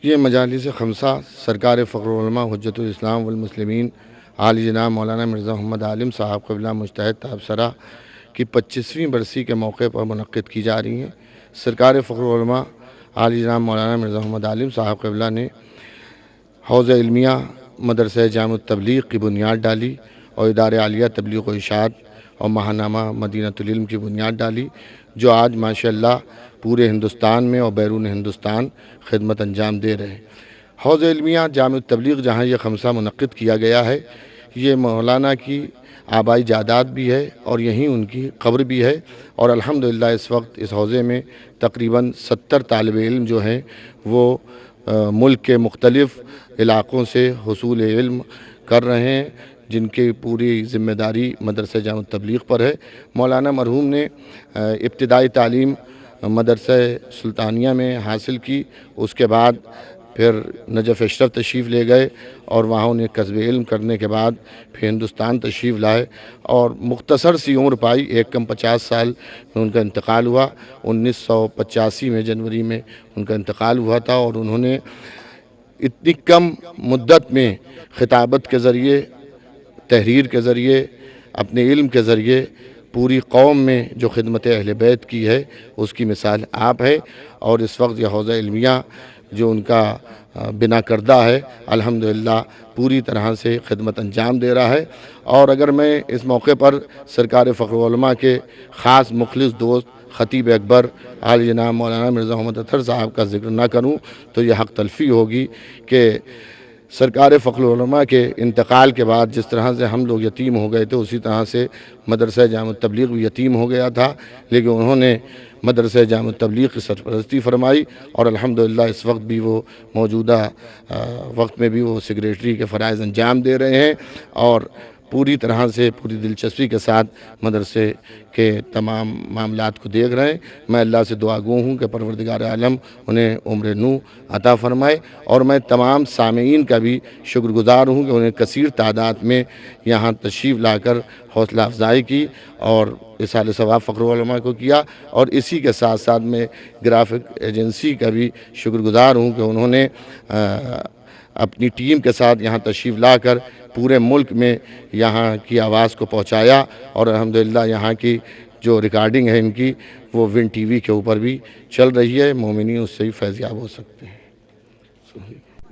یہ مجالس خمسہ سرکار فخر العلماء حجت الاسلام والمسلمین عالی جناب مولانا مرزا محمد عالم صاحب قبلہ مجتہد تابسرہ کی 25ویں برسی کے موقع پر منعقد کی جا رہی ہیں۔ سرکار فخر العلماء عالی جناب مولانا مرزا محمد عالم صاحب قبلہ نے حوض علمیہ مدرسہ جامع التبلیغ کی بنیاد ڈالی اور ادارہ عالیہ تبلیغ و ارشاد اور ماہنامہ مدینۃ العلم کی بنیاد ڈالی، جو آج ماشاءاللہ پورے ہندوستان میں اور بیرون ہندوستان خدمت انجام دے رہے ہیں۔ حوض علمیہ جامع التبلیغ جہاں یہ خمسہ منعقد کیا گیا ہے، یہ مولانا کی آبائی جائیداد بھی ہے اور یہیں ان کی قبر بھی ہے، اور الحمدللہ اس وقت اس حوضے میں تقریباً 70 طالب علم جو ہیں وہ ملک کے مختلف علاقوں سے حصول علم کر رہے ہیں، جن کی پوری ذمہ داری مدرسہ جامع التبلیغ پر ہے۔ مولانا مرحوم نے ابتدائی تعلیم مدرسہ سلطانیہ میں حاصل کی، اس کے بعد پھر نجف اشرف تشریف لے گئے اور وہاں انہیں کسب علم کرنے کے بعد پھر ہندوستان تشریف لائے اور مختصر سی عمر پائی، 50 سال میں ان کا انتقال ہوا۔ 1985 میں جنوری میں ان کا انتقال ہوا تھا، اور انہوں نے اتنی کم مدت میں خطابت کے ذریعے، تحریر کے ذریعے، اپنے علم کے ذریعے پوری قوم میں جو خدمت اہل بیت کی ہے اس کی مثال آپ ہے، اور اس وقت یہ حوضہ علمیہ جو ان کا بنا کردہ ہے الحمدللہ پوری طرح سے خدمت انجام دے رہا ہے۔ اور اگر میں اس موقع پر سرکار فخر العلماء کے خاص مخلص دوست خطیب اکبر عالی جناب مولانا مرزا محمد اطہر صاحب کا ذکر نہ کروں تو یہ حق تلفی ہوگی کہ سرکار فخر العلماء کے انتقال کے بعد جس طرح سے ہم لوگ یتیم ہو گئے تھے، اسی طرح سے مدرسہ جامع التبلیغ بھی یتیم ہو گیا تھا، لیکن انہوں نے مدرسہ جامع التبلیغ کی سرپرستی فرمائی، اور الحمدللہ اس وقت بھی وہ موجودہ وقت میں بھی وہ سیکریٹری کے فرائض انجام دے رہے ہیں، اور پوری طرح سے پوری دلچسپی کے ساتھ مدرسے کے تمام معاملات کو دیکھ رہے ہیں۔ میں اللہ سے دعا گو ہوں کہ پروردگار عالم انہیں عمر نو عطا فرمائے، اور میں تمام سامعین کا بھی شکر گزار ہوں کہ انہیں کثیر تعداد میں یہاں تشریف لا کر حوصلہ افزائی کی اور اصال ثواب فخر العلماء کو کیا، اور اسی کے ساتھ ساتھ میں گرافک ایجنسی کا بھی شکر گزار ہوں کہ انہوں نے اپنی ٹیم کے ساتھ یہاں تشریف لا کر پورے ملک میں یہاں کی آواز کو پہنچایا، اور الحمدللہ یہاں کی جو ریکارڈنگ ہے ان کی وہ ون ٹی وی کے اوپر بھی چل رہی ہے، مومنین اس سے بھی فیض یاب ہو سکتے ہیں۔